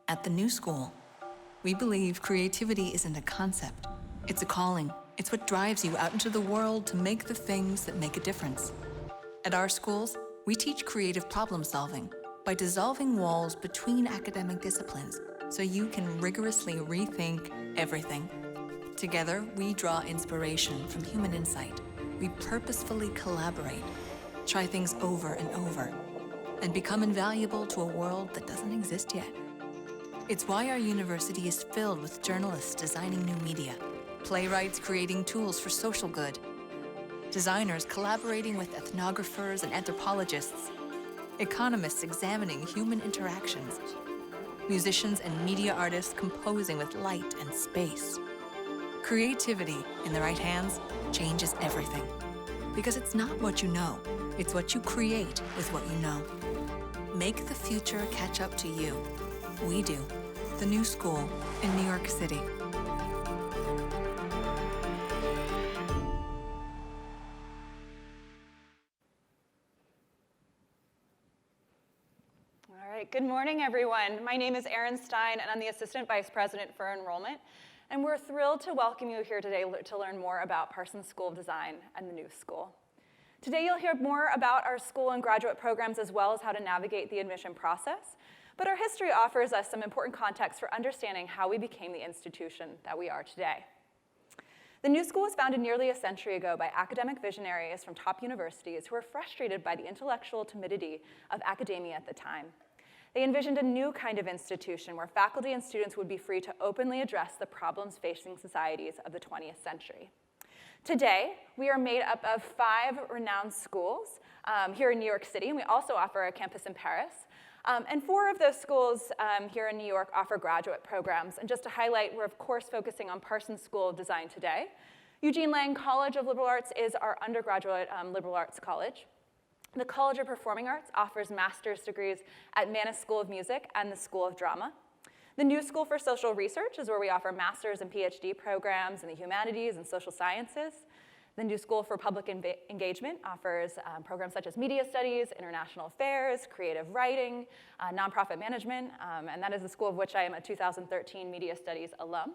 At the new school, we believe creativity isn't a concept. It's a calling. It's what drives you out into the world to make the things that make a difference. At our schools, we teach creative problem solving by dissolving walls between academic disciplines so you can rigorously rethink everything. Together, we draw inspiration from human insight. We purposefully collaborate, try things over and over, and become invaluable to a world that doesn't exist yet. It's why our university is filled with journalists designing new media, playwrights creating tools for social good, designers collaborating with ethnographers and anthropologists, economists examining human interactions, musicians and media artists composing with light and space. Creativity, in the right hands, changes everything. Because it's not what you know, it's what you create with what you know. Make the future catch up to you. We do. The new school in New York City. All right, good morning, everyone. My name is Erin Stein, and I'm the Assistant Vice President for Enrollment. And we're thrilled to welcome you here today to learn more about Parsons School of Design and the new school. Today, you'll hear more about our school and graduate programs, as well as how to navigate the admission process. But our history offers us some important context for understanding how we became the institution that we are today. The new school was founded nearly a century ago by academic visionaries from top universities who were frustrated by the intellectual timidity of academia at the time. They envisioned a new kind of institution where faculty and students would be free to openly address the problems facing societies of the 20th century. Today, we are made up of 5 renowned schools here in New York City, and we also offer a campus in Paris. And 4 of those schools here in New York offer graduate programs. And just to highlight, we're of course focusing on Parsons School of Design today. Eugene College of Liberal Arts is our undergraduate liberal arts college. The College of Performing Arts offers master's degrees at Mannes School of Music and the School of Drama. The New School for Social Research is where we offer master's and PhD programs in the humanities and social sciences. The New School for Public Engagement offers programs such as media studies, international affairs, creative writing, nonprofit management, and that is the school of which I am a 2013 media studies alum.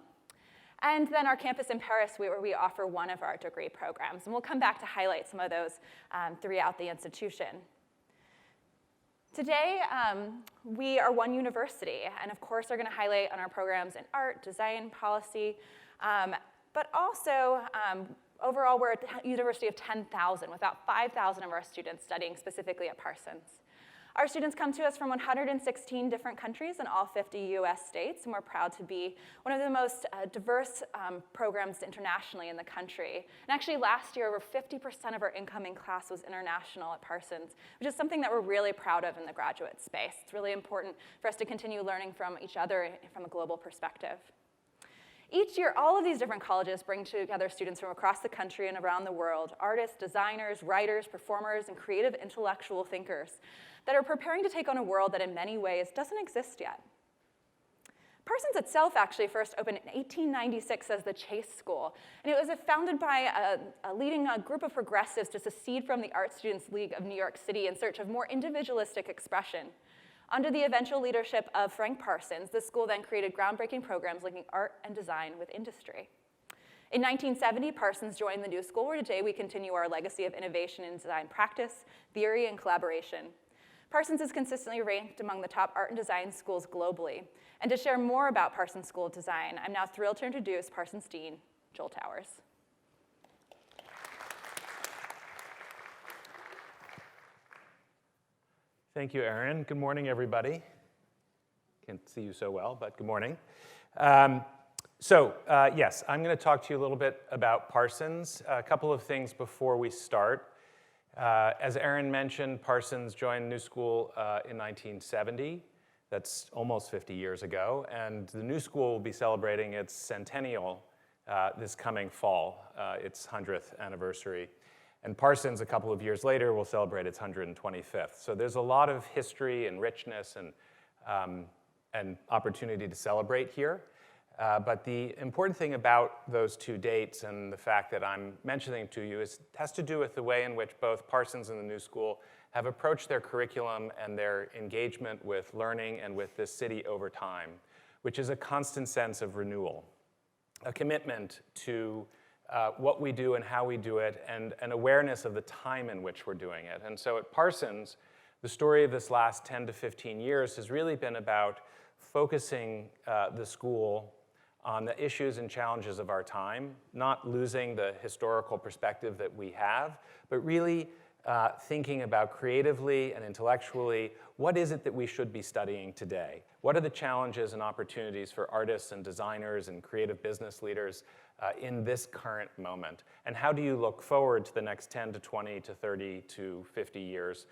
And then our campus in Paris, where we offer one of our degree programs. And we'll come back to highlight some of those throughout the institution. Today, we are one university, and of course are going to highlight on our programs in art, design, policy, but also overall we're a university of 10,000, with about 5,000 of our students studying specifically at Parsons. Our students come to us from 116 different countries in all 50 US states, and we're proud to be one of the most diverse programs internationally in the country. And actually last year, over 50% of our incoming class was international at Parsons, which is something that we're really proud of in the graduate space. It's really important for us to continue learning from each other from a global perspective. Each year, all of these different colleges bring together students from across the country and around the world, artists, designers, writers, performers, and creative intellectual thinkers that are preparing to take on a world that in many ways doesn't exist yet. Parsons itself actually first opened in 1896 as the Chase School, and it was founded by a leading group of progressives to secede from the Art Students League of New York City in search of more individualistic expression. Under the eventual leadership of Frank Parsons, the school then created groundbreaking programs linking art and design with industry. In 1970, Parsons joined the new school, where today we continue our legacy of innovation in design practice, theory, and collaboration. Parsons is consistently ranked among the top art and design schools globally. And to share more about Parsons School of Design, I'm now thrilled to introduce Parsons Dean, Joel Towers. Thank you, Erin. Good morning, everybody. Can't see you so well, but good morning. Yes, I'm going to talk to you a little bit about Parsons. A couple of things before we start. As Erin mentioned, Parsons joined New School in 1970. That's almost 50 years ago. And the New School will be celebrating its centennial this coming fall, its 100th anniversary. And Parsons, a couple of years later, will celebrate its 125th. So there's a lot of history and richness and opportunity to celebrate here. But the important thing about those two dates and the fact that I'm mentioning to you has to do with the way in which both Parsons and the New School have approached their curriculum and their engagement with learning and with this city over time, which is a constant sense of renewal, a commitment to what we do and how we do it, and an awareness of the time in which we're doing it. And so at Parsons, the story of this last 10 to 15 years has really been about focusing the school on the issues and challenges of our time, not losing the historical perspective that we have, but really thinking about creatively and intellectually, what is it that we should be studying today? What are the challenges and opportunities for artists and designers and creative business leaders in this current moment? And how do you look forward to the next 10 to 20 to 30 to 50 years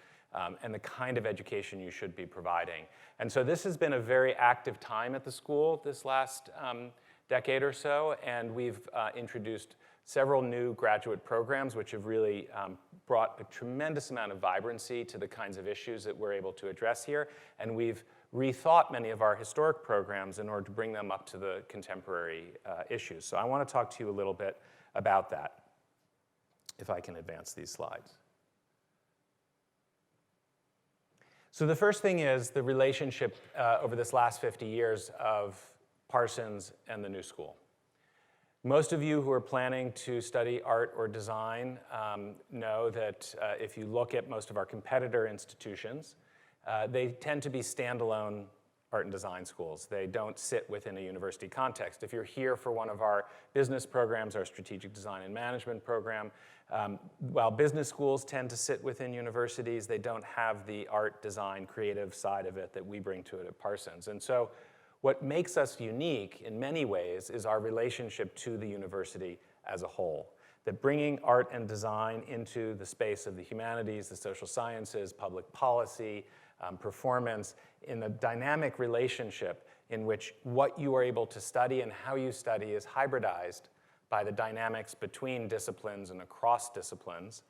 and the kind of education you should be providing? And so this has been a very active time at the school this last decade or so, and we've introduced several new graduate programs which have really brought a tremendous amount of vibrancy to the kinds of issues that we're able to address here, and we've rethought many of our historic programs in order to bring them up to the contemporary issues. So I want to talk to you a little bit about that, if I can advance these slides. So the first thing is the relationship over this last 50 years of Parsons and the New School. Most of you who are planning to study art or design know that if you look at most of our competitor institutions, they tend to be standalone art and design schools. They don't sit within a university context. If you're here for one of our business programs, our strategic design and management program, while business schools tend to sit within universities, they don't have the art, design, creative side of it that we bring to it at Parsons. And so what makes us unique in many ways is our relationship to the university as a whole. That bringing art and design into the space of the humanities, the social sciences, public policy, performance, in a dynamic relationship in which what you are able to study and how you study is hybridized by the dynamics between disciplines and across disciplines,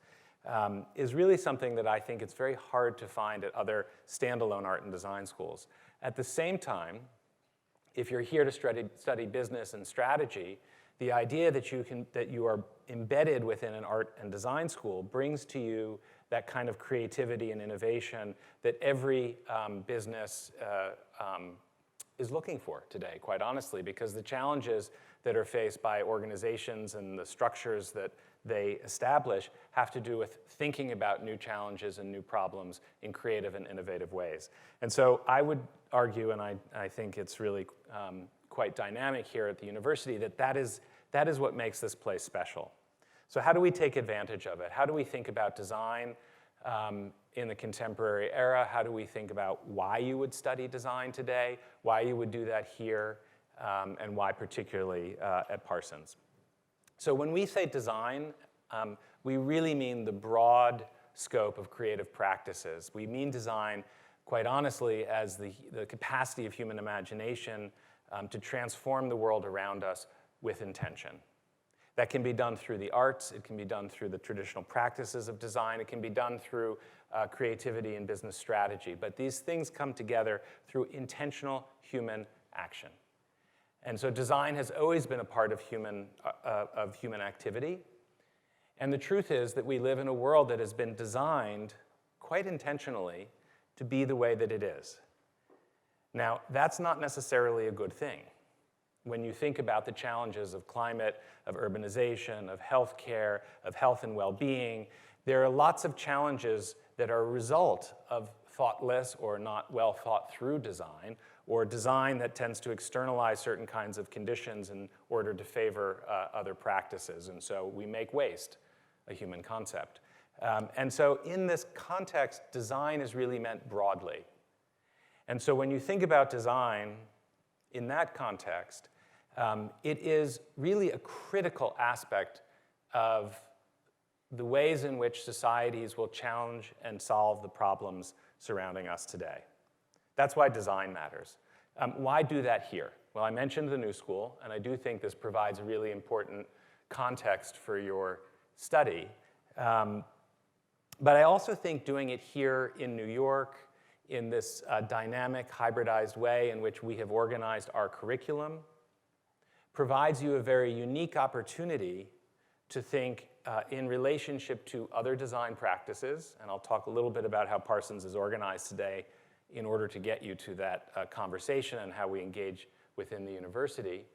is really something that I think it's very hard to find at other standalone art and design schools. At the same time, if you're here to study business and strategy, the idea that you are embedded within an art and design school brings to you that kind of creativity and innovation that every business is looking for today, quite honestly, because the challenges that are faced by organizations and the structures that they establish have to do with thinking about new challenges and new problems in creative and innovative ways. And so I would argue, and I think it's really quite dynamic here at the university, that is what makes this place special. So how do we take advantage of it? How do we think about design in the contemporary era? How do we think about why you would study design today, why you would do that here, and why particularly at Parsons? So when we say design, we really mean the broad scope of creative practices. We mean design, quite honestly, as the capacity of human imagination to transform the world around us with intention. That can be done through the arts, it can be done through the traditional practices of design, it can be done through creativity and business strategy, but these things come together through intentional human action. And so design has always been a part of human activity. And the truth is that we live in a world that has been designed quite intentionally to be the way that it is. Now, that's not necessarily a good thing. When you think about the challenges of climate, of urbanization, of healthcare, of health and well-being, there are lots of challenges that are a result of thoughtless or not well thought through design, or design that tends to externalize certain kinds of conditions in order to favor other practices. And so we make waste a human concept. And so in this context, design is really meant broadly. And so when you think about design in that context, it is really a critical aspect of the ways in which societies will challenge and solve the problems surrounding us today. That's why design matters. Why do that here? Well, I mentioned the New School, and I do think this provides a really important context for your study. But I also think doing it here in New York, in this dynamic, hybridized way in which we have organized our curriculum, provides you a very unique opportunity to think in relationship to other design practices, and I'll talk a little bit about how Parsons is organized today in order to get you to that conversation and how we engage within the university.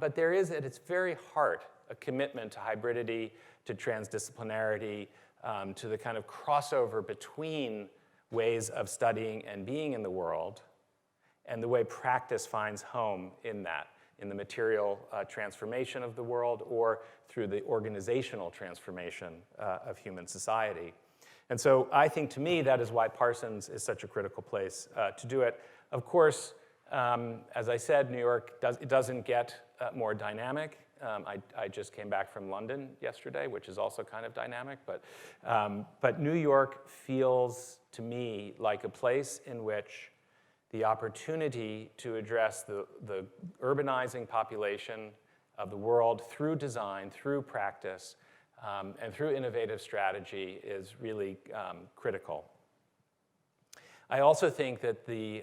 But there is at its very heart a commitment to hybridity, to transdisciplinarity, to the kind of crossover between ways of studying and being in the world, and the way practice finds home in that, in the material transformation of the world or through the organizational transformation of human society. And so I think, to me, that is why Parsons is such a critical place to do it. Of course, as I said, New York doesn't get more dynamic. I just came back from London yesterday, which is also kind of dynamic. But New York feels, to me, like a place in which the opportunity to address the urbanizing population of the world through design, through practice, and through innovative strategy is really critical. I also think that the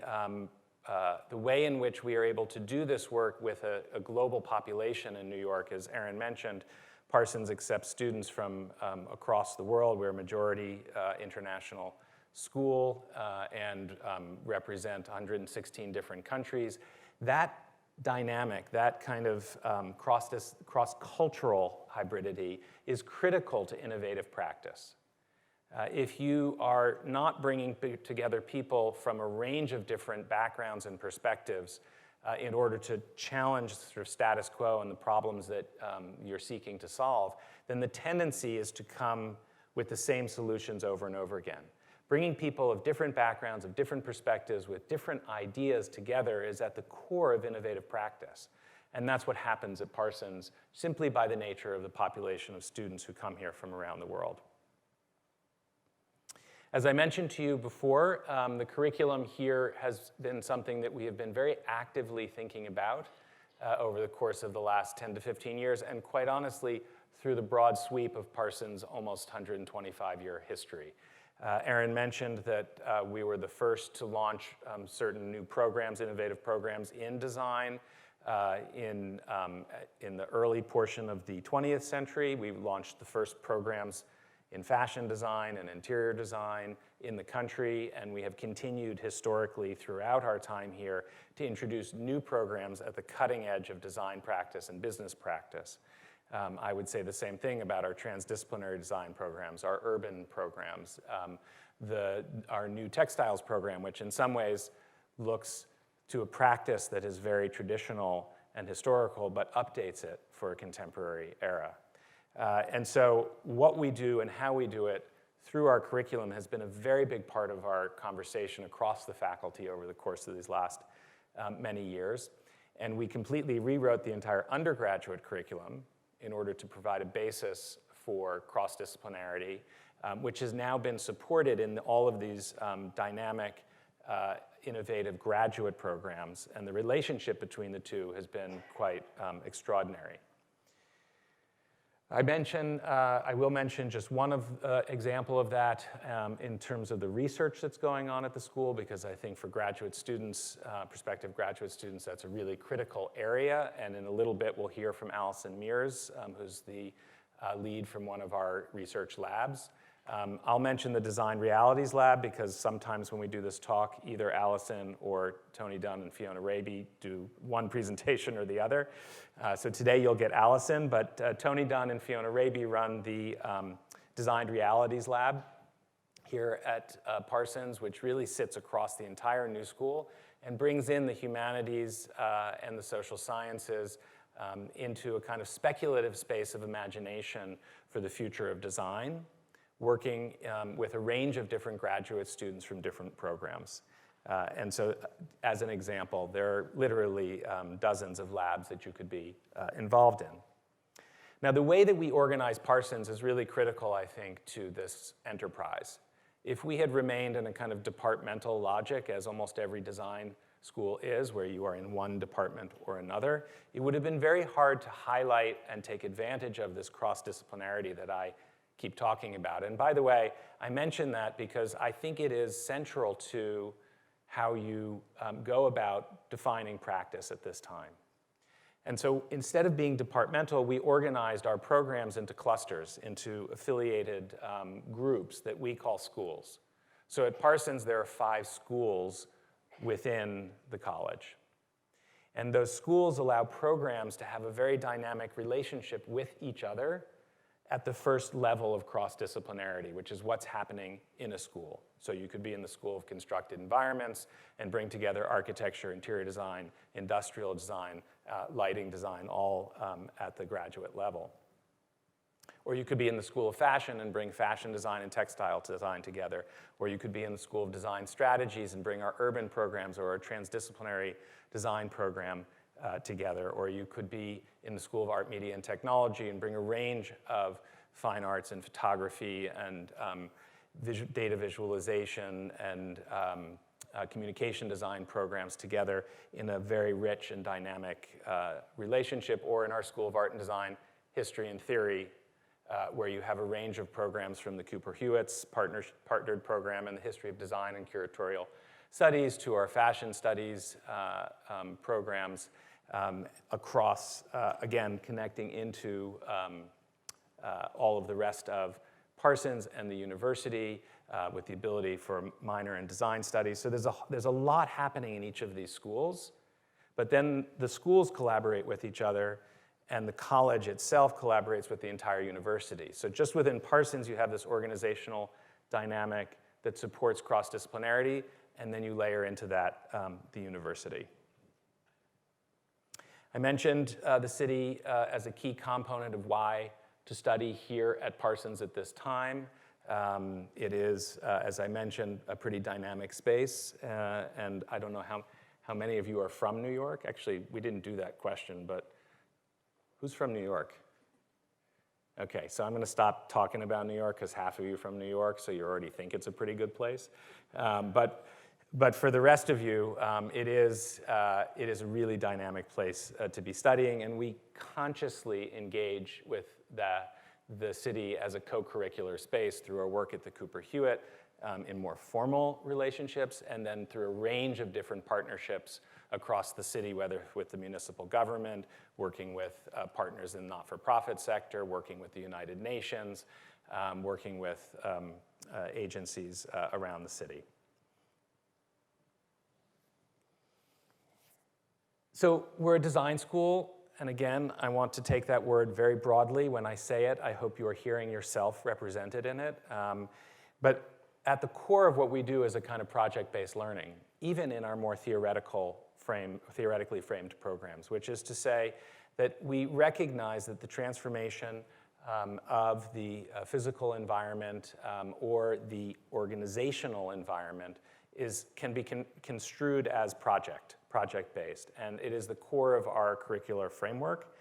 way in which we are able to do this work with a global population in New York, as Erin mentioned, Parsons accepts students from across the world. We're a majority international school and represent 116 different countries. That dynamic, that kind of cross-cultural hybridity is critical to innovative practice. If you are not bringing together people from a range of different backgrounds and perspectives in order to challenge sort of status quo and the problems that you're seeking to solve, then the tendency is to come with the same solutions over and over again. Bringing people of different backgrounds, of different perspectives, with different ideas together is at the core of innovative practice. And that's what happens at Parsons simply by the nature of the population of students who come here from around the world. As I mentioned to you before, the curriculum here has been something that we have been very actively thinking about over the course of the last 10 to 15 years, and quite honestly, through the broad sweep of Parsons' almost 125-year history. Erin mentioned that we were the first to launch certain new programs, innovative programs in design in the early portion of the 20th century. We launched the first programs in fashion design and interior design in the country, and we have continued historically throughout our time here to introduce new programs at the cutting edge of design practice and business practice. I would say the same thing about our transdisciplinary design programs, our urban programs, our new textiles program, which in some ways looks to a practice that is very traditional and historical, but updates it for a contemporary era. And so what we do and how we do it through our curriculum has been a very big part of our conversation across the faculty over the course of these last many years. And we completely rewrote the entire undergraduate curriculum in order to provide a basis for cross-disciplinarity, which has now been supported in all of these dynamic, innovative graduate programs. And the relationship between the two has been quite extraordinary. I will mention just one example of that in terms of the research that's going on at the school, because I think for graduate students, prospective graduate students, that's a really critical area. And in a little bit, we'll hear from Allison Mears, who's the lead from one of our research labs. I'll mention the Design Realities Lab because sometimes when we do this talk, either Allison or Tony Dunn and Fiona Raby do one presentation or the other. So today you'll get Allison, but Tony Dunn and Fiona Raby run the Design Realities Lab here at Parsons, which really sits across the entire new school and brings in the humanities and the social sciences into a kind of speculative space of imagination for the future of design, working with a range of different graduate students from different programs. And so, as an example, there are literally dozens of labs that you could be involved in. Now, the way that we organize Parsons is really critical, I think, to this enterprise. If we had remained in a kind of departmental logic, as almost every design school is, where you are in one department or another, it would have been very hard to highlight and take advantage of this cross-disciplinarity that I keep talking about. And by the way, I mention that because I think it is central to how you go about defining practice at this time. And so instead of being departmental, we organized our programs into clusters, into affiliated groups that we call schools. So at Parsons, there are 5 schools within the college. And those schools allow programs to have a very dynamic relationship with each other at the first level of cross-disciplinarity, which is what's happening in a school. So you could be in the School of Constructed Environments and bring together architecture, interior design, industrial design, lighting design, all at the graduate level. Or you could be in the School of Fashion and bring fashion design and textile design together. Or you could be in the School of Design Strategies and bring our urban programs or our transdisciplinary design program together. Or you could be in the School of Art, Media, and Technology and bring a range of fine arts and photography and data visualization and communication design programs together in a very rich and dynamic relationship. Or in our School of Art and Design, History and Theory, where you have a range of programs from the Cooper Hewitt's partnered program in the history of design and curatorial studies to our fashion studies programs across, again, connecting into all of the rest of Parsons and the university with the ability for minor and design studies. So there's a lot happening in each of these schools, but then the schools collaborate with each other and the college itself collaborates with the entire university. So just within Parsons, you have this organizational dynamic that supports cross-disciplinarity, and then you layer into that the university. I mentioned the city as a key component of why to study here at Parsons at this time. It is, as I mentioned, a pretty dynamic space, and I don't know how many of you are from New York. Actually, we didn't do that question, but who's from New York? Okay, so I'm going to stop talking about New York because half of you are from New York, so you already think it's a pretty good place. But for the rest of you, it is a really dynamic place to be studying, and we consciously engage with the city as a co-curricular space through our work at the Cooper Hewitt in more formal relationships, and then through a range of different partnerships across the city, whether with the municipal government, working with partners in the not-for-profit sector, working with the United Nations, working with agencies around the city. So we're a design school, and again, I want to take that word very broadly. When I say it, I hope you are hearing yourself represented in it. But at the core of what we do is a kind of project-based learning, even in our more theoretically framed programs, which is to say that we recognize that the transformation of the physical environment or the organizational environment can be construed as project-based, and it is the core of our curricular framework.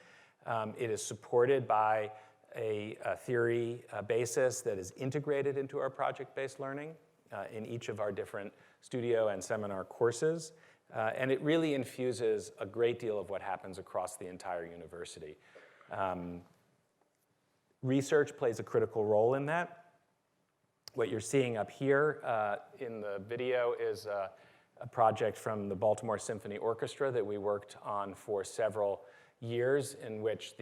It is supported by a theory basis that is integrated into our project-based learning in each of our different studio and seminar courses, and it really infuses a great deal of what happens across the entire university. Research plays a critical role in that. What you're seeing up here in the video is a project from the Baltimore Symphony Orchestra that we worked on for several years, in which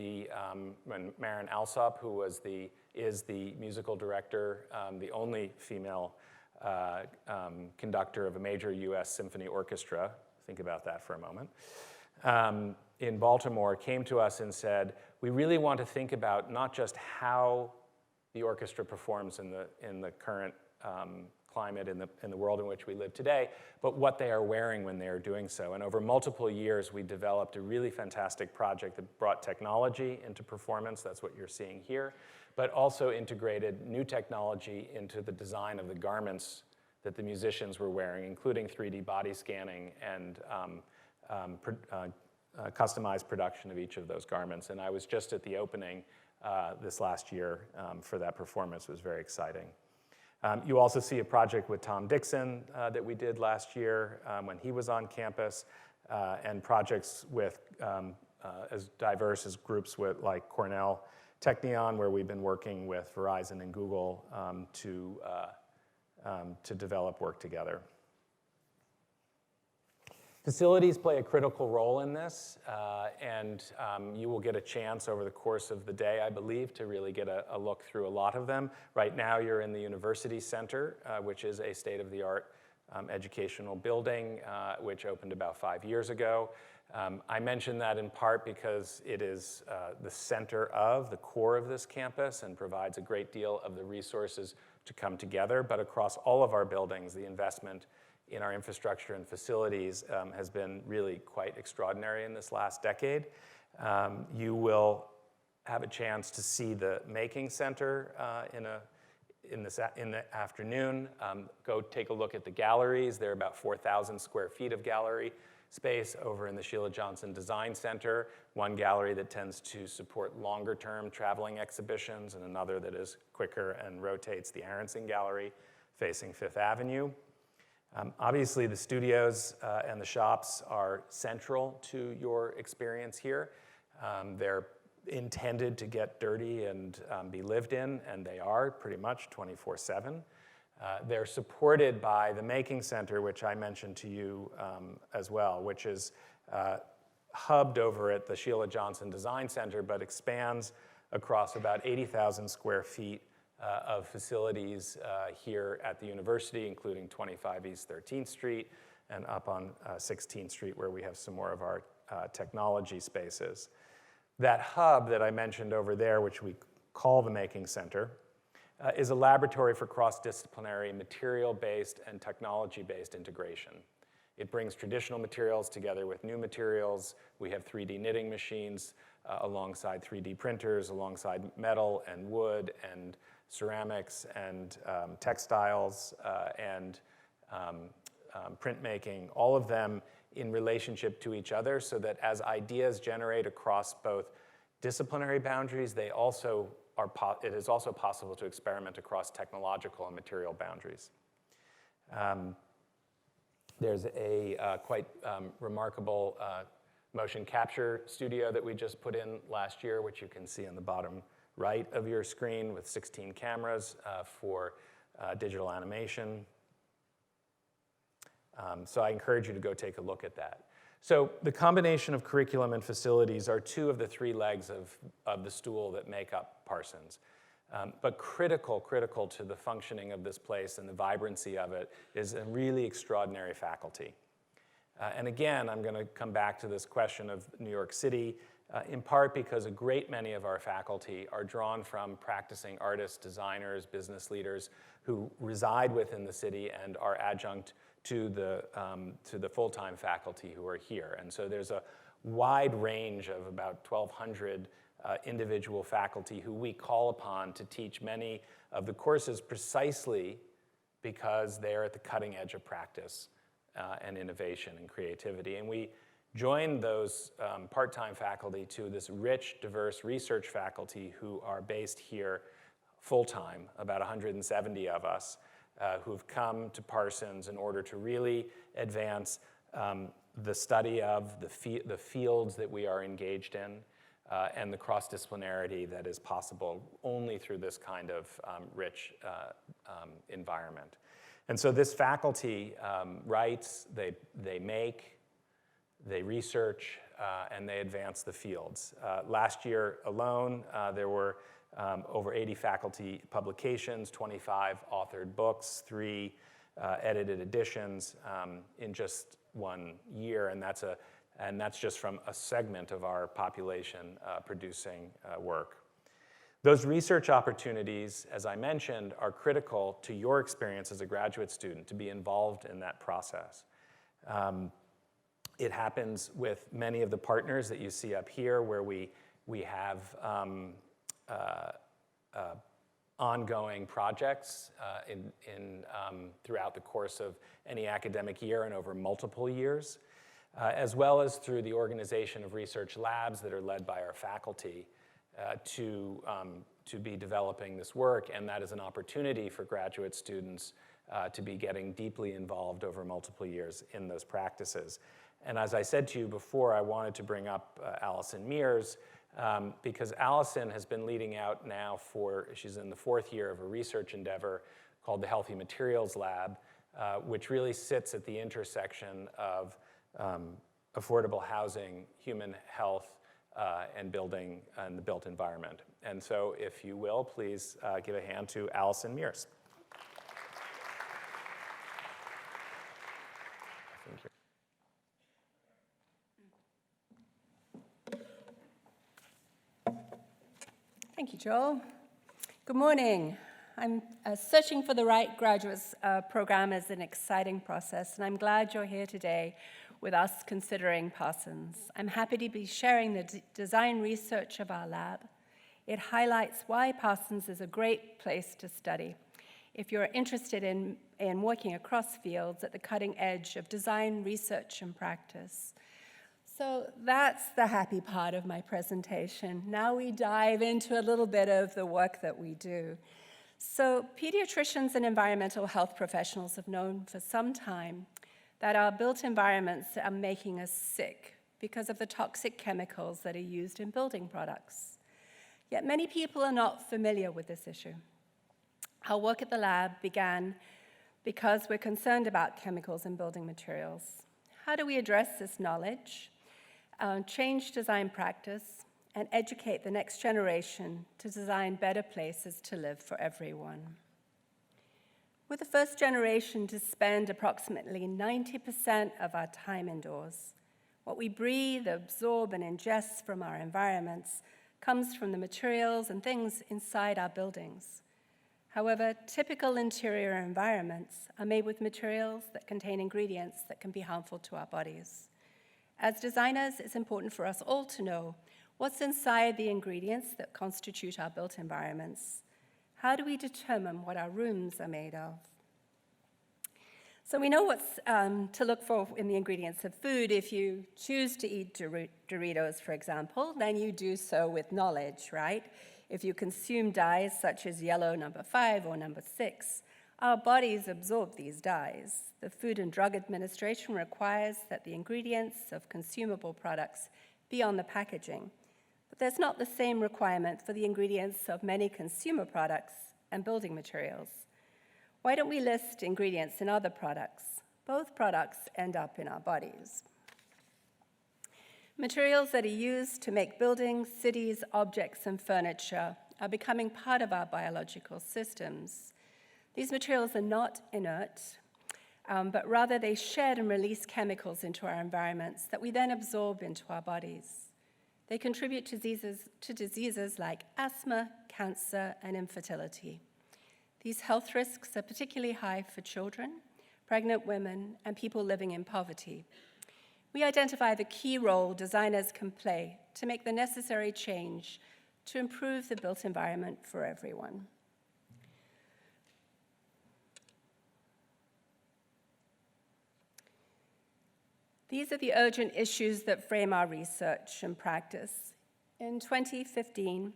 when Maren Alsop, who is the musical director, the only female conductor of a major US symphony orchestra, think about that for a moment, in Baltimore, came to us and said, we really want to think about not just how the orchestra performs in the current climate in the world in which we live today, but what they are wearing when they are doing so. And over multiple years, we developed a really fantastic project that brought technology into performance. That's what you're seeing here, but also integrated new technology into the design of the garments that the musicians were wearing, including 3D body scanning and customized production of each of those garments. And I was just at the opening this last year for that performance. It was very exciting. You also see a project with Tom Dixon that we did last year when he was on campus, and projects with as diverse as groups like Cornell Technion, where we've been working with Verizon and Google to develop work together. Facilities play a critical role in this, and you will get a chance over the course of the day, I believe, to really get a look through a lot of them. Right now, you're in the University Center, which is a state-of-the-art educational building, which opened about 5 years ago. I mention that in part because it is the center of, the core of this campus and provides a great deal of the resources to come together. But across all of our buildings, the investment in our infrastructure and facilities has been really quite extraordinary in this last decade. You will have a chance to see the Making Center in the afternoon. Go take a look at the galleries. There are about 4,000 square feet of gallery space over in the Sheila Johnson Design Center, one gallery that tends to support longer-term traveling exhibitions, and another that is quicker and rotates, the Aronson Gallery, facing Fifth Avenue. Obviously, the studios and the shops are central to your experience here. They're intended to get dirty and be lived in, and they are pretty much 24/7. They're supported by the Making Center, which I mentioned to you as well, which is hubbed over at the Sheila Johnson Design Center, but expands across about 80,000 square feet of facilities here at the university, including 25 East 13th Street and up on 16th Street, where we have some more of our technology spaces. That hub that I mentioned over there, which we call the Making Center, is a laboratory for cross-disciplinary material-based and technology-based integration. It brings traditional materials together with new materials. We have 3D knitting machines alongside 3D printers, alongside metal and wood and ceramics and textiles and printmaking, all of them in relationship to each other, so that as ideas generate across both disciplinary boundaries, it is also possible to experiment across technological and material boundaries. There's a quite remarkable motion capture studio that we just put in last year, which you can see on the bottom right of your screen, with 16 cameras for digital animation. So I encourage you to go take a look at that. So the combination of curriculum and facilities are two of the three legs of the stool that make up Parsons. But critical to the functioning of this place and the vibrancy of it is a really extraordinary faculty. And again, I'm going to come back to this question of New York City, in part because a great many of our faculty are drawn from practicing artists, designers, business leaders who reside within the city and are adjunct to the full-time faculty who are here. And so there's a wide range of about 1,200 individual faculty who we call upon to teach many of the courses precisely because they're at the cutting edge of practice and innovation and creativity. And we join those part-time faculty to this rich, diverse research faculty who are based here full-time, about 170 of us, who've come to Parsons in order to really advance the study of the fields that we are engaged in and the cross-disciplinarity that is possible only through this kind of rich environment. And so this faculty writes, they make, they research, and they advance the fields. Last year alone, there were over 80 faculty publications, 25 authored books, 3 edited editions in just 1 year, and that's just from a segment of our population producing work. Those research opportunities, as I mentioned, are critical to your experience as a graduate student to be involved in that process. It happens with many of the partners that you see up here, where we have ongoing projects throughout the course of any academic year and over multiple years, as well as through the organization of research labs that are led by our faculty to be developing this work. And that is an opportunity for graduate students to be getting deeply involved over multiple years in those practices. And as I said to you before, I wanted to bring up Allison Mears, because Allison has been leading out now she's in the 4th year of a research endeavor called the Healthy Materials Lab, which really sits at the intersection of affordable housing, human health, and building and the built environment. And so if you will, please give a hand to Allison Mears. Thank you, Joel. Good morning. I'm searching for the right graduates program is an exciting process, and I'm glad you're here today with us considering Parsons. I'm happy to be sharing the design research of our lab. It highlights why Parsons is a great place to study if you're interested in working across fields at the cutting edge of design, research, and practice. So that's the happy part of my presentation. Now we dive into a little bit of the work that we do. So pediatricians and environmental health professionals have known for some time that our built environments are making us sick because of the toxic chemicals that are used in building products. Yet many people are not familiar with this issue. Our work at the lab began because we're concerned about chemicals in building materials. How do we address this knowledge, change design practice, and educate the next generation to design better places to live for everyone? We're the first generation to spend approximately 90% of our time indoors. What we breathe, absorb, and ingest from our environments comes from the materials and things inside our buildings. However, typical interior environments are made with materials that contain ingredients that can be harmful to our bodies. As designers, it's important for us all to know what's inside the ingredients that constitute our built environments. How do we determine what our rooms are made of? So we know what's to look for in the ingredients of food. If you choose to eat Doritos, for example, then you do so with knowledge, right? If you consume dyes such as yellow number 5 or number 6, our bodies absorb these dyes. The Food and Drug Administration requires that the ingredients of consumable products be on the packaging. But there's not the same requirement for the ingredients of many consumer products and building materials. Why don't we list ingredients in other products? Both products end up in our bodies. Materials that are used to make buildings, cities, objects, and furniture are becoming part of our biological systems. These materials are not inert, but rather they shed and release chemicals into our environments that we then absorb into our bodies. They contribute to diseases like asthma, cancer, and infertility. These health risks are particularly high for children, pregnant women, and people living in poverty. We identify the key role designers can play to make the necessary change to improve the built environment for everyone. These are the urgent issues that frame our research and practice. In 2015,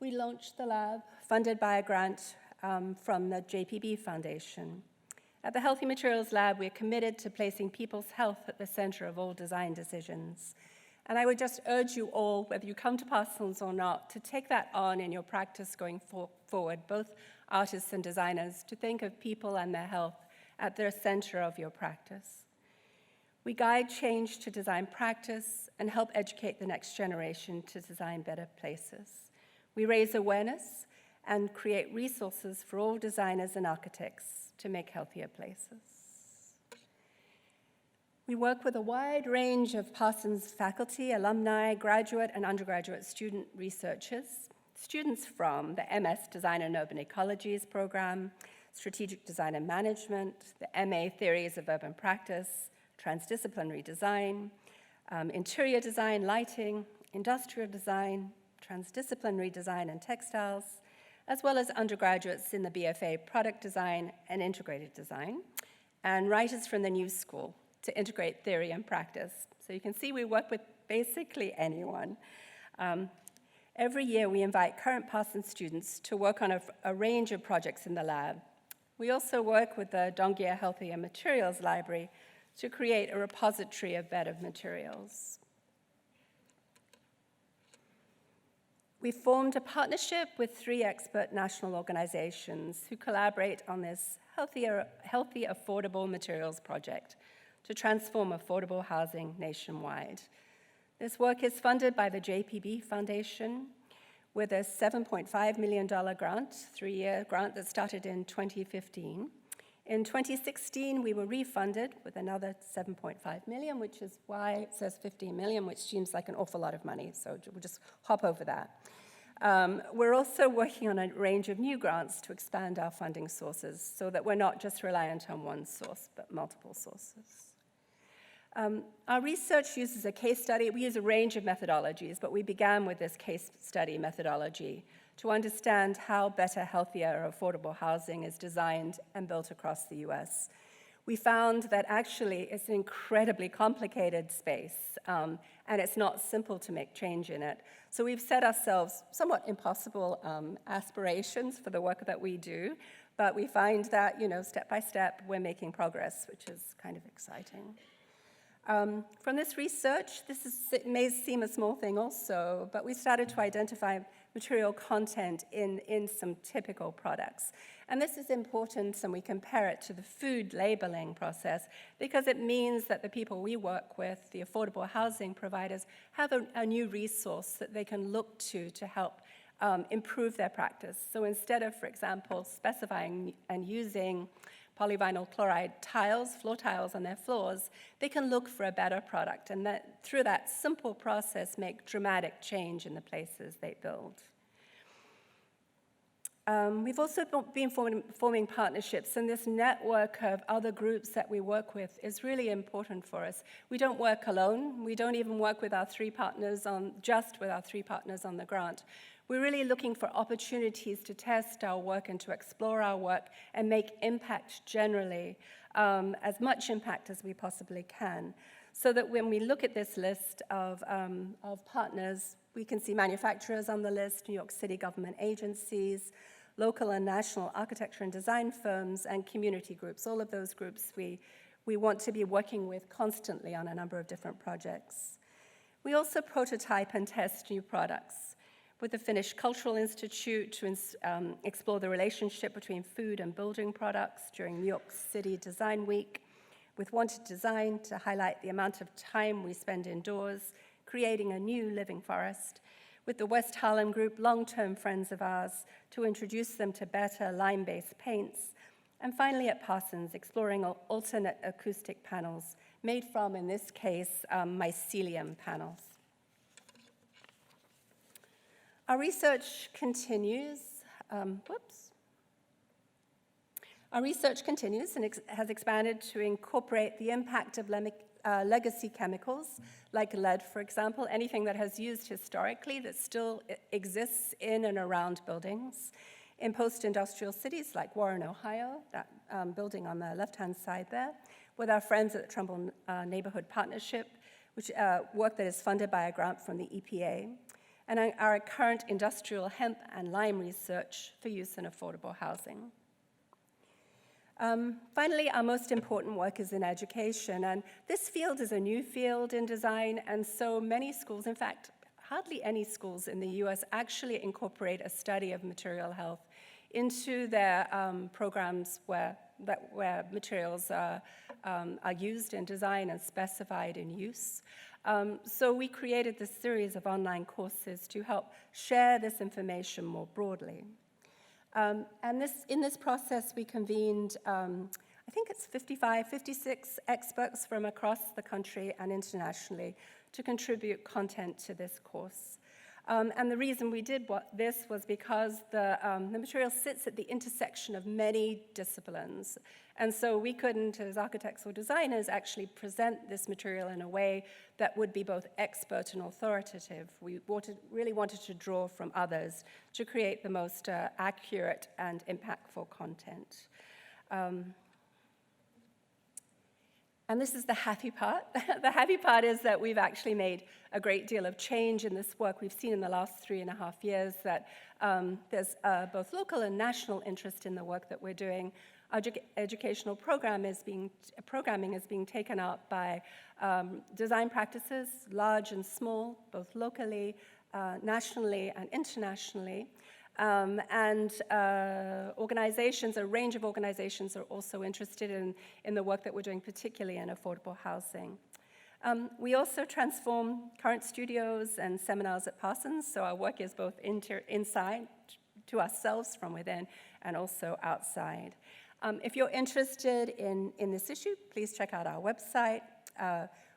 we launched the lab, funded by a grant from the JPB Foundation. At the Healthy Materials Lab, we're committed to placing people's health at the center of all design decisions. And I would just urge you all, whether you come to Parsons or not, to take that on in your practice going forward, both artists and designers, to think of people and their health at the center of your practice. We guide change to design practice and help educate the next generation to design better places. We raise awareness and create resources for all designers and architects to make healthier places. We work with a wide range of Parsons faculty, alumni, graduate and undergraduate student researchers, students from the MS Design and Urban Ecologies program, Strategic Design and Management, the MA Theories of Urban Practice, Transdisciplinary Design, Interior Design, Lighting, Industrial Design, Transdisciplinary Design and Textiles, as well as undergraduates in the BFA Product Design and Integrated Design, and writers from the New School to integrate theory and practice. So you can see we work with basically anyone. Every year we invite current Parsons students to work on a range of projects in the lab. We also work with the Donghia Healthier Materials Library to create a repository of better materials. We formed a partnership with 3 expert national organizations who collaborate on this healthy, affordable materials project to transform affordable housing nationwide. This work is funded by the JPB Foundation with a $7.5 million grant, 3-year grant that started in 2015. In 2016, we were refunded with another $7.5 million, which is why it says $15 million, which seems like an awful lot of money, so we'll just hop over that. We're also working on a range of new grants to expand our funding sources so that we're not just reliant on one source, but multiple sources. Our research uses a case study. We use a range of methodologies, but we began with this case study methodology to understand how better, healthier, affordable housing is designed and built across the US. We found that actually it's an incredibly complicated space, and it's not simple to make change in it. So we've set ourselves somewhat impossible aspirations for the work that we do, but we find that, step by step, we're making progress, which is kind of exciting. From this research, it may seem a small thing also, but we started to identify material content in some typical products. And this is important, and we compare it to the food labeling process because it means that the people we work with, the affordable housing providers, have a new resource that they can look to help improve their practice. So instead of, for example, specifying and using polyvinyl chloride tiles, floor tiles on their floors, they can look for a better product, and through that simple process make dramatic change in the places they build. We've also been forming partnerships, and this network of other groups that we work with is really important for us. We don't work alone. We don't even work with our 3 partners just with our 3 partners on the grant. We're really looking for opportunities to test our work and to explore our work and make impact generally, as much impact as we possibly can, so that when we look at this list of partners, we can see manufacturers on the list, New York City government agencies, local and national architecture and design firms, and community groups. All of those groups we want to be working with constantly on a number of different projects. We also prototype and test new products with the Finnish Cultural Institute to explore the relationship between food and building products during New York City Design Week, with Wanted Design to highlight the amount of time we spend indoors creating a new living forest, with the West Harlem Group, long-term friends of ours, to introduce them to better lime-based paints, and finally at Parsons, exploring alternate acoustic panels made from, in this case, mycelium panels. Our research continues. Our research continues and has expanded to incorporate the impact of legacy chemicals, like lead, for example, anything that has used historically that still exists in and around buildings, in post-industrial cities like Warren, Ohio, that building on the left-hand side there, with our friends at the Trumbull Neighborhood Partnership, which work that is funded by a grant from the EPA, and our current industrial hemp and lime research for use in affordable housing. Finally, our most important work is in education, and this field is a new field in design, and so many schools, in fact, hardly any schools in the US actually incorporate a study of material health into their programs where materials are used in design and specified in use. So we created this series of online courses to help share this information more broadly. And in this process, we convened, I think it's 56 experts from across the country and internationally to contribute content to this course. And the reason we did this was because the material sits at the intersection of many disciplines. And so we couldn't, as architects or designers, actually present this material in a way that would be both expert and authoritative. We really wanted to draw from others to create the most accurate and impactful content. And this is the happy part. The happy part is that we've actually made a great deal of change in this work. We've seen in the last 3.5 years that there's both local and national interest in the work that we're doing. Our educational programming is being taken up by design practices, large and small, both locally, nationally, and internationally. And organizations, a range of organizations are also interested in the work that we're doing, particularly in affordable housing. We also transform current studios and seminars at Parsons, so our work is both inside to ourselves from within and also outside. If you're interested in this issue, please check out our website.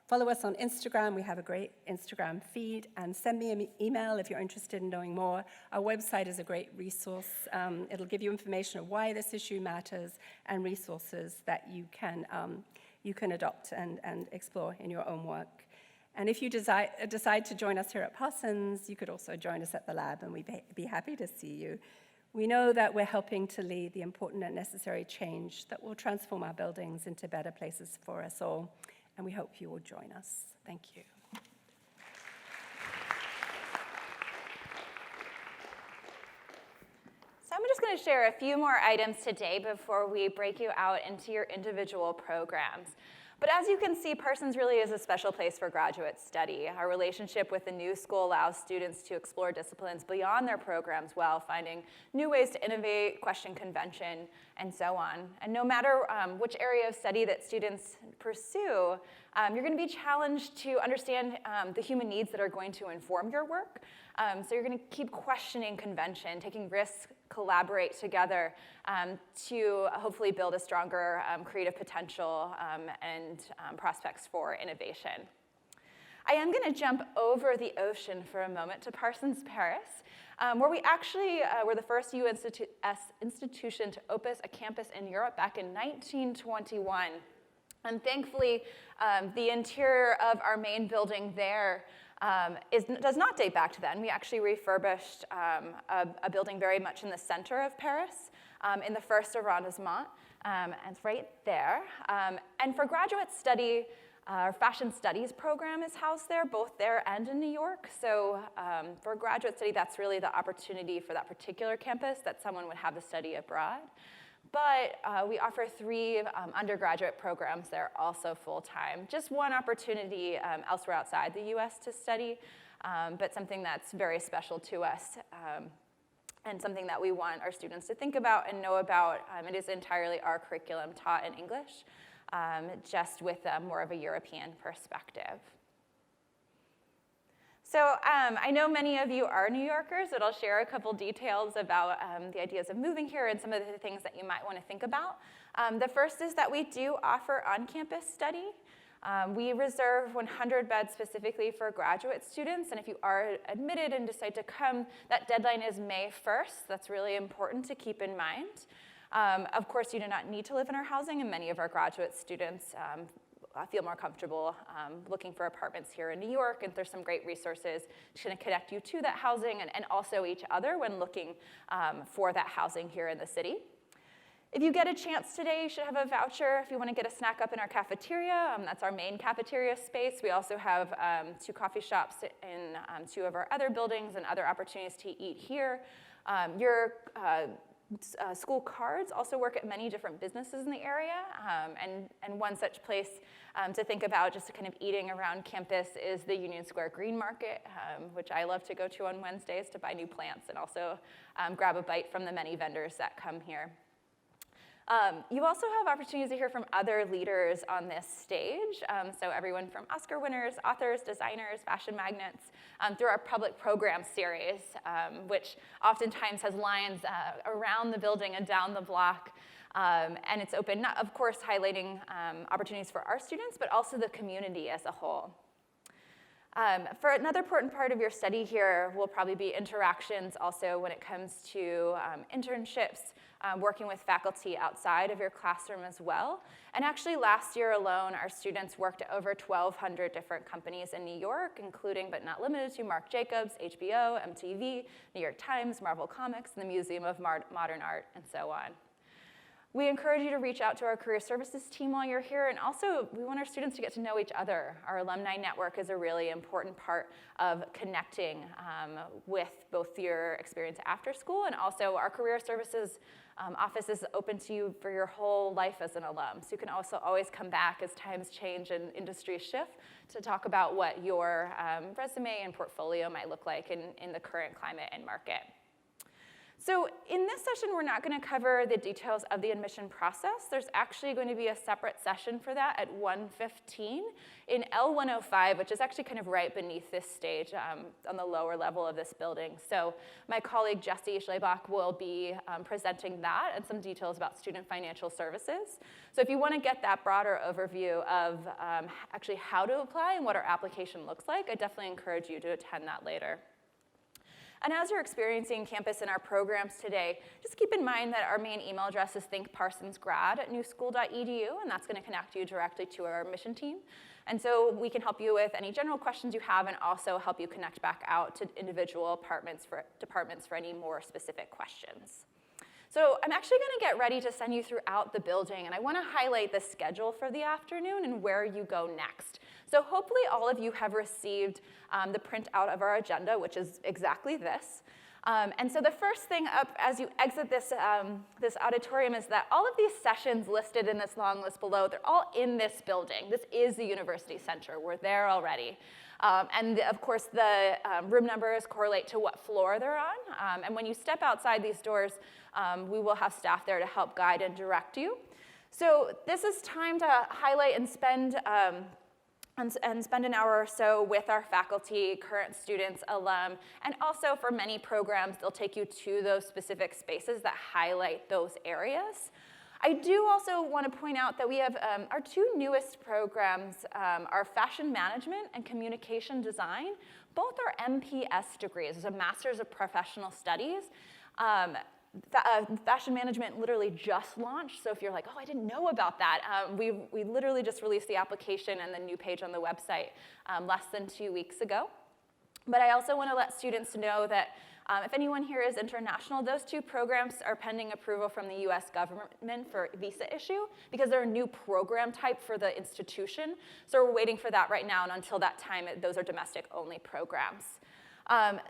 Follow us on Instagram. We have a great Instagram feed. And send me an email if you're interested in knowing more. Our website is a great resource. It'll give you information of why this issue matters and resources that you can adopt and explore in your own work. And if you decide to join us here at Parsons, you could also join us at the lab, and we'd be happy to see you. We know that we're helping to lead the important and necessary change that will transform our buildings into better places for us all. And we hope you will join us. Thank you. So I'm just going to share a few more items today before we break you out into your individual programs. But as you can see, Parsons really is a special place for graduate study. Our relationship with the new school allows students to explore disciplines beyond their programs while finding new ways to innovate, question convention, and so on. And no matter which area of study that students pursue, you're going to be challenged to understand the human needs that are going to inform your work. So you're going to keep questioning convention, taking risks, collaborate together to hopefully build a stronger creative potential and prospects for innovation. I am going to jump over the ocean for a moment to Parsons, Paris, where we actually were the first US institution to open a campus in Europe back in 1921. And thankfully, the interior of our main building there does not date back to then. We actually refurbished a building very much in the center of Paris, in the first arrondissement, and it's right there. And for graduate study, our fashion studies program is housed there, both there and in New York. So for graduate study, that's really the opportunity for that particular campus that someone would have to study abroad. But we offer 3 undergraduate programs there also full-time. Just one opportunity elsewhere outside the US to study, but something that's very special to us and something that we want our students to think about and know about. It is entirely our curriculum taught in English, just with more of a European perspective. So I know many of you are New Yorkers, but I'll share a couple details about the ideas of moving here and some of the things that you might want to think about. The first is that we do offer on-campus study. We reserve 100 beds specifically for graduate students, and if you are admitted and decide to come, that deadline is May 1st. That's really important to keep in mind. Of course, you do not need to live in our housing, and many of our graduate students feel more comfortable looking for apartments here in New York, and there's some great resources to connect you to that housing and also each other when looking for that housing here in the city. If you get a chance today, you should have a voucher if you want to get a snack up in our cafeteria. That's our main cafeteria space. We also have 2 coffee shops in 2 of our other buildings and other opportunities to eat here. Your school cards also work at many different businesses in the area, and one such place to think about just kind of eating around campus is the Union Square Green Market, which I love to go to on Wednesdays to buy new plants and also grab a bite from the many vendors that come here. You also have opportunities to hear from other leaders on this stage, so everyone from Oscar winners, authors, designers, fashion magnates, through our public program series, which oftentimes has lines around the building and down the block, and it's open, not, of course, highlighting opportunities for our students, but also the community as a whole. For another important part of your study here will probably be interactions also when it comes to internships, working with faculty outside of your classroom as well. And actually last year alone, our students worked at over 1,200 different companies in New York, including but not limited to Marc Jacobs, HBO, MTV, New York Times, Marvel Comics, and the Museum of Modern Art, and so on. We encourage you to reach out to our career services team while you're here, and also we want our students to get to know each other. Our alumni network is a really important part of connecting with both your experience after school, and also our career services office is open to you for your whole life as an alum. So you can also always come back as times change and industries shift to talk about what your resume and portfolio might look like in the current climate and market. So in this session, we're not going to cover the details of the admission process. There's actually going to be a separate session for that at 1:15 in L105, which is actually kind of right beneath this stage on the lower level of this building. So my colleague Jesse Schlebach will be presenting that and some details about student financial services. So if you want to get that broader overview of actually how to apply and what our application looks like, I definitely encourage you to attend that later. And as you're experiencing campus in our programs today, just keep in mind that our main email address is thinkparsonsgrad@newschool.edu, and that's going to connect you directly to our admission team. And so we can help you with any general questions you have and also help you connect back out to individual departments for any more specific questions. So I'm actually going to get ready to send you throughout the building, and I want to highlight the schedule for the afternoon and where you go next. So hopefully all of you have received the printout of our agenda, which is exactly this. And so the first thing up as you exit this, this auditorium is that all of these sessions listed in this long list below, they're all in this building. This is the University Center. We're there already. And of course, the room numbers correlate to what floor they're on. And when you step outside these doors, we will have staff there to help guide and direct you. So this is time to highlight and spend an hour or so with our faculty, current students, alum, and also for many programs, they'll take you to those specific spaces that highlight those areas. I do also want to point out that we have our two newest programs are Fashion Management and Communication Design. Both are MPS degrees. It's a Master's of Professional Studies. Fashion Management literally just launched, so if you're like, oh, I didn't know about that, we literally just released the application and the new page on the website less than 2 weeks ago. But I also want to let students know that if anyone here is international, those two programs are pending approval from the US government for visa issue because they're a new program type for the institution. So we're waiting for that right now, and until that time, those are domestic-only programs.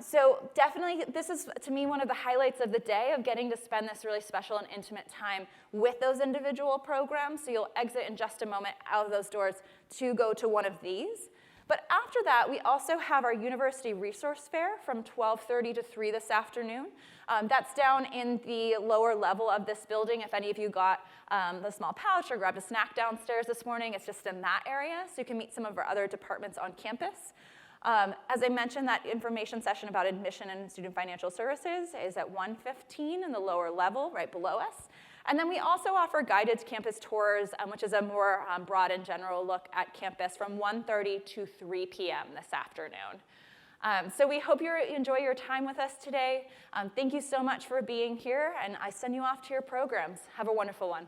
So definitely, this is, to me, one of the highlights of the day of getting to spend this really special and intimate time with those individual programs. So you'll exit in just a moment out of those doors to go to one of these. But after that, we also have our University Resource Fair from 12:30 to 3 this afternoon. That's down in the lower level of this building. If any of you got the small pouch or grabbed a snack downstairs this morning, it's just in that area, so you can meet some of our other departments on campus. As I mentioned, that information session about admission and student financial services is at 1:15 in the lower level, right below us. And then we also offer guided campus tours, which is a more broad and general look at campus from 1:30 to 3 p.m. this afternoon. So we hope you enjoy your time with us today. Thank you so much for being here, and I send you off to your programs. Have a wonderful one.